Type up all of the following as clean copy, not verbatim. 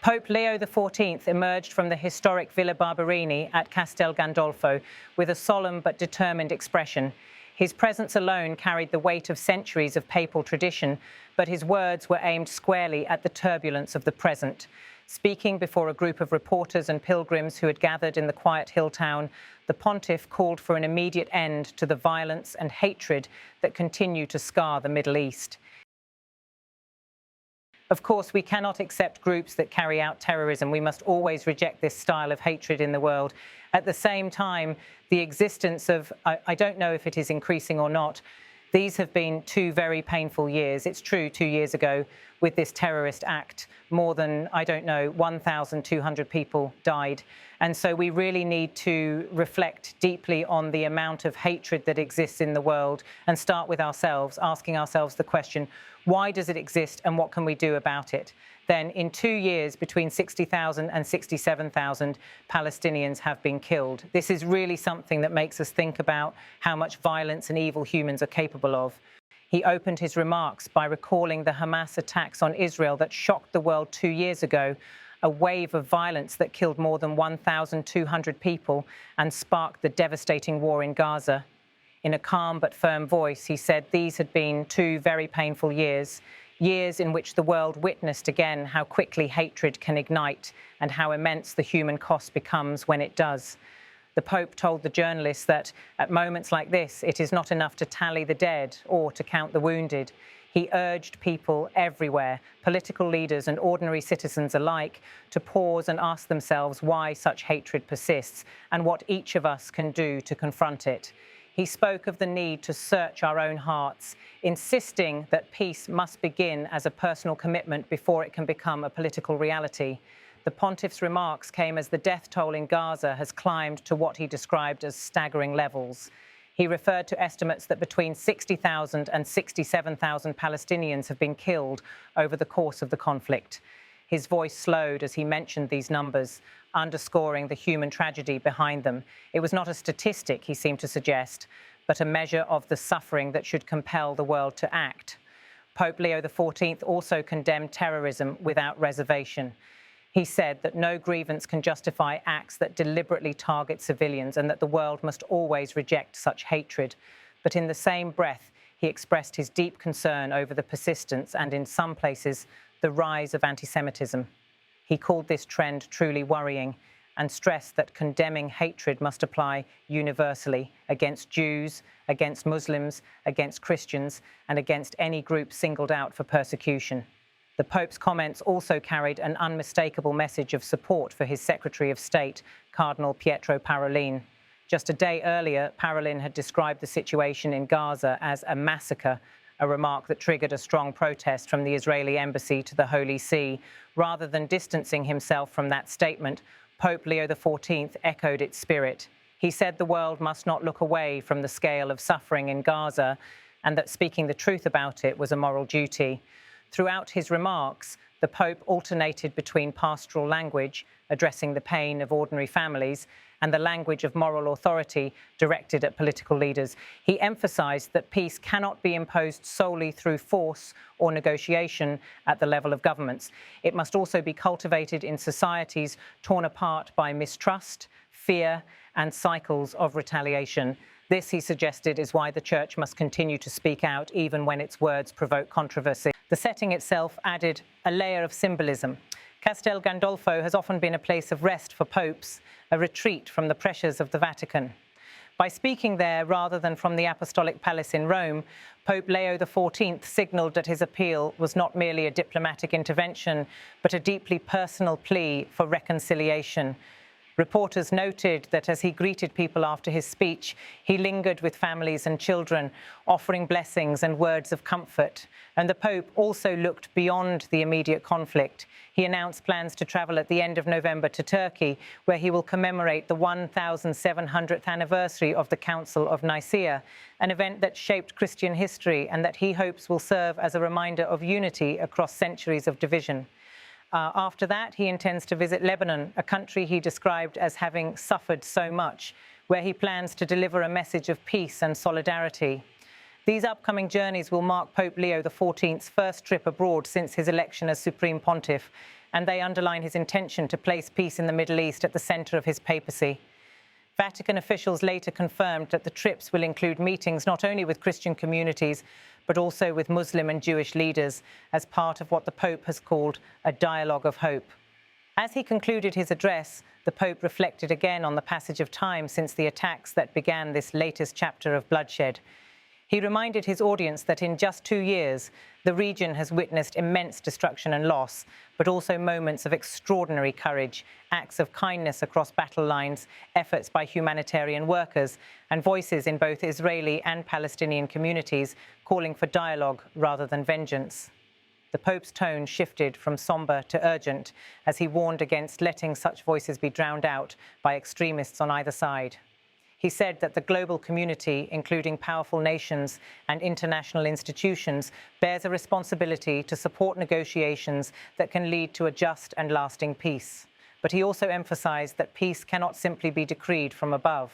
Pope Leo XIV emerged from the historic Villa Barberini at Castel Gandolfo with a solemn but determined expression. His presence alone carried the weight of centuries of papal tradition, but his words were aimed squarely at the turbulence of the present. Speaking before a group of reporters and pilgrims who had gathered in the quiet hill town, the pontiff called for an immediate end to the violence and hatred that continue to scar the Middle East. Of course, we cannot accept groups that carry out terrorism. We must always reject this style of hatred in the world. At the same time, the existence of, I don't know if it is increasing or not, these have been 2 very painful years. It's true, 2 years ago, with this terrorist act, more than, 1,200 people died. And so we really need to reflect deeply on the amount of hatred that exists in the world and start with ourselves, asking ourselves the question, why does it exist and what can we do about it? Then in 2 years, between 60,000 and 67,000 Palestinians have been killed. This is really something that makes us think about how much violence and evil humans are capable of. He opened his remarks by recalling the Hamas attacks on Israel that shocked the world 2 years ago, a wave of violence that killed more than 1,200 people and sparked the devastating war in Gaza. In a calm but firm voice, he said these had been 2 very painful years, years in which the world witnessed again how quickly hatred can ignite and how immense the human cost becomes when it does. The Pope told the journalists that at moments like this, it is not enough to tally the dead or to count the wounded. He urged people everywhere, political leaders and ordinary citizens alike, to pause and ask themselves why such hatred persists and what each of us can do to confront it. He spoke of the need to search our own hearts, insisting that peace must begin as a personal commitment before it can become a political reality. The pontiff's remarks came as the death toll in Gaza has climbed to what he described as staggering levels. He referred to estimates that between 60,000 and 67,000 Palestinians have been killed over the course of the conflict. His voice slowed as he mentioned these numbers, underscoring the human tragedy behind them. It was not a statistic, he seemed to suggest, but a measure of the suffering that should compel the world to act. Pope Leo XIV also condemned terrorism without reservation. He said that no grievance can justify acts that deliberately target civilians and that the world must always reject such hatred. But in the same breath, he expressed his deep concern over the persistence and, in some places, the rise of antisemitism. He called this trend truly worrying and stressed that condemning hatred must apply universally against Jews, against Muslims, against Christians, and against any group singled out for persecution. The Pope's comments also carried an unmistakable message of support for his Secretary of State, Cardinal Parolin. Just a day earlier, Parolin had described the situation in Gaza as a massacre, a remark that triggered a strong protest from the Israeli embassy to the Holy See. Rather than distancing himself from that statement, Pope Leo XIV echoed its spirit. He said the world must not look away from the scale of suffering in Gaza and that speaking the truth about it was a moral duty. Throughout his remarks, the Pope alternated between pastoral language, addressing the pain of ordinary families, and the language of moral authority directed at political leaders. He emphasized that peace cannot be imposed solely through force or negotiation at the level of governments. It must also be cultivated in societies torn apart by mistrust, fear, and cycles of retaliation. This, he suggested, is why the Church must continue to speak out even when its words provoke controversy. The setting itself added a layer of symbolism. Castel Gandolfo has often been a place of rest for popes, a retreat from the pressures of the Vatican. By speaking there rather than from the Apostolic Palace in Rome, Pope Leo XIV signalled that his appeal was not merely a diplomatic intervention, but a deeply personal plea for reconciliation. Reporters noted that as he greeted people after his speech, he lingered with families and children, offering blessings and words of comfort. And the Pope also looked beyond the immediate conflict. He announced plans to travel at the end of November to Turkey, where he will commemorate the 1700th anniversary of the Council of Nicaea, an event that shaped Christian history and that he hopes will serve as a reminder of unity across centuries of division. After that, he intends to visit Lebanon, a country he described as having suffered so much, where he plans to deliver a message of peace and solidarity. These upcoming journeys will mark Pope Leo XIV's first trip abroad since his election as Supreme Pontiff, and they underline his intention to place peace in the Middle East at the center of his papacy. Vatican officials later confirmed that the trips will include meetings not only with Christian communities, but also with Muslim and Jewish leaders as part of what the Pope has called a dialogue of hope. As he concluded his address, the Pope reflected again on the passage of time since the attacks that began this latest chapter of bloodshed. He reminded his audience that in just 2 years, the region has witnessed immense destruction and loss, but also moments of extraordinary courage, acts of kindness across battle lines, efforts by humanitarian workers, and voices in both Israeli and Palestinian communities calling for dialogue rather than vengeance. The Pope's tone shifted from somber to urgent as he warned against letting such voices be drowned out by extremists on either side. He said that the global community, including powerful nations and international institutions, bears a responsibility to support negotiations that can lead to a just and lasting peace. But he also emphasized that peace cannot simply be decreed from above.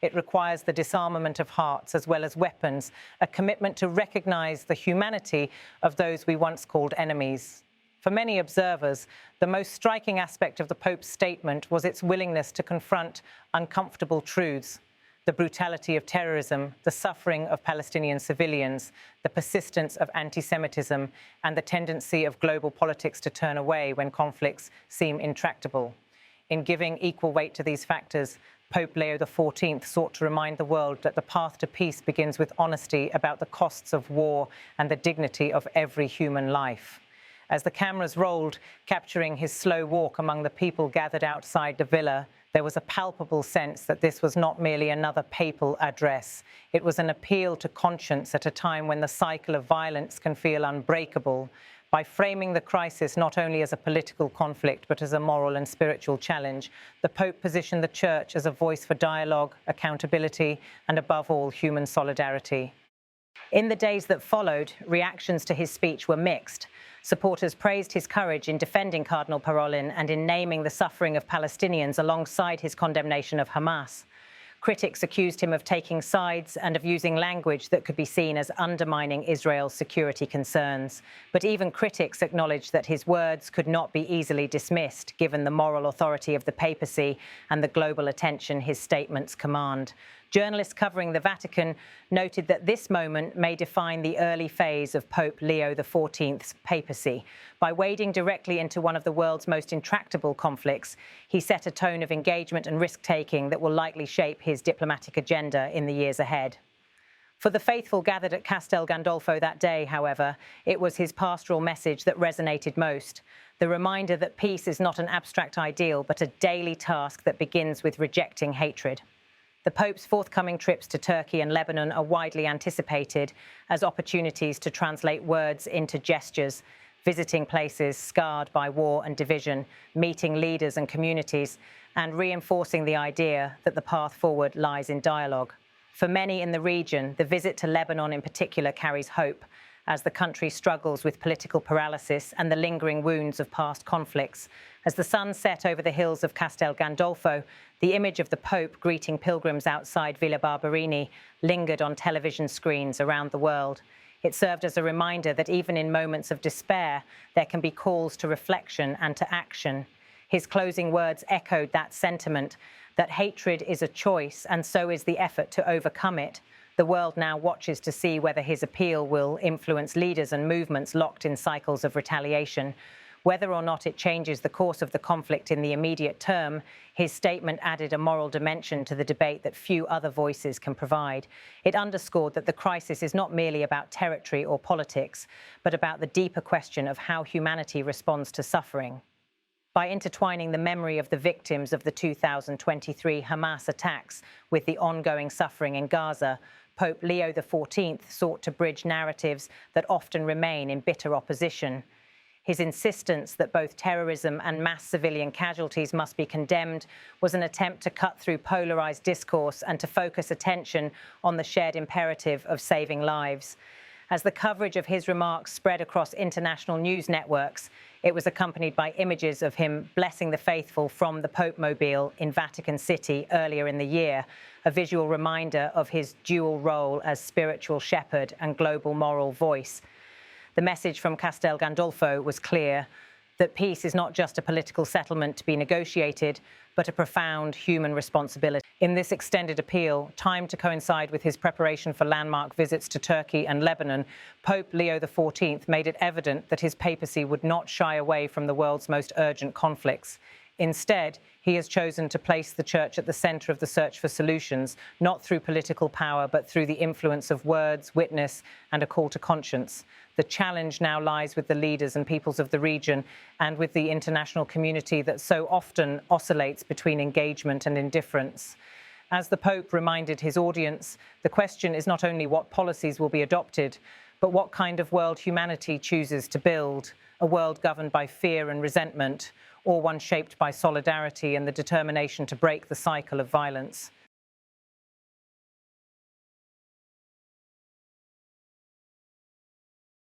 It requires the disarmament of hearts as well as weapons, a commitment to recognize the humanity of those we once called enemies. For many observers, the most striking aspect of the Pope's statement was its willingness to confront uncomfortable truths: the brutality of terrorism, the suffering of Palestinian civilians, the persistence of antisemitism, and the tendency of global politics to turn away when conflicts seem intractable. In giving equal weight to these factors, Pope Leo XIV sought to remind the world that the path to peace begins with honesty about the costs of war and the dignity of every human life. As the cameras rolled, capturing his slow walk among the people gathered outside the villa, there was a palpable sense that this was not merely another papal address. It was an appeal to conscience at a time when the cycle of violence can feel unbreakable. By framing the crisis not only as a political conflict, but as a moral and spiritual challenge, the Pope positioned the Church as a voice for dialogue, accountability, and above all, human solidarity. In the days that followed, reactions to his speech were mixed. Supporters praised his courage in defending Cardinal Parolin and in naming the suffering of Palestinians alongside his condemnation of Hamas. Critics accused him of taking sides and of using language that could be seen as undermining Israel's security concerns. But even critics acknowledged that his words could not be easily dismissed, given the moral authority of the papacy and the global attention his statements command. Journalists covering the Vatican noted that this moment may define the early phase of Pope Leo XIV's papacy. By wading directly into one of the world's most intractable conflicts, he set a tone of engagement and risk-taking that will likely shape his diplomatic agenda in the years ahead. For the faithful gathered at Castel Gandolfo that day, however, it was his pastoral message that resonated most. The reminder that peace is not an abstract ideal, but a daily task that begins with rejecting hatred. The Pope's forthcoming trips to Turkey and Lebanon are widely anticipated as opportunities to translate words into gestures, visiting places scarred by war and division, meeting leaders and communities, and reinforcing the idea that the path forward lies in dialogue. For many in the region, the visit to Lebanon in particular carries hope, as the country struggles with political paralysis and the lingering wounds of past conflicts. As the sun set over the hills of Castel Gandolfo, the image of the Pope greeting pilgrims outside Villa Barberini lingered on television screens around the world. It served as a reminder that even in moments of despair, there can be calls to reflection and to action. His closing words echoed that sentiment, that hatred is a choice and so is the effort to overcome it. The world now watches to see whether his appeal will influence leaders and movements locked in cycles of retaliation. Whether or not it changes the course of the conflict in the immediate term, his statement added a moral dimension to the debate that few other voices can provide. It underscored that the crisis is not merely about territory or politics, but about the deeper question of how humanity responds to suffering. By intertwining the memory of the victims of the 2023 Hamas attacks with the ongoing suffering in Gaza, Pope Leo XIV sought to bridge narratives that often remain in bitter opposition. His insistence that both terrorism and mass civilian casualties must be condemned was an attempt to cut through polarized discourse and to focus attention on the shared imperative of saving lives. As the coverage of his remarks spread across international news networks, it was accompanied by images of him blessing the faithful from the Pope Mobile in Vatican City earlier in the year, a visual reminder of his dual role as spiritual shepherd and global moral voice. The message from Castel Gandolfo was clear. that peace is not just a political settlement to be negotiated, but a profound human responsibility. In this extended appeal, timed to coincide with his preparation for landmark visits to Turkey and Lebanon, Pope Leo XIV made it evident that his papacy would not shy away from the world's most urgent conflicts. Instead, he has chosen to place the Church at the centre of the search for solutions, not through political power, but through the influence of words, witness, and a call to conscience. The challenge now lies with the leaders and peoples of the region and with the international community that so often oscillates between engagement and indifference. As the Pope reminded his audience, the question is not only what policies will be adopted, but what kind of world humanity chooses to build, a world governed by fear and resentment, or one shaped by solidarity and the determination to break the cycle of violence.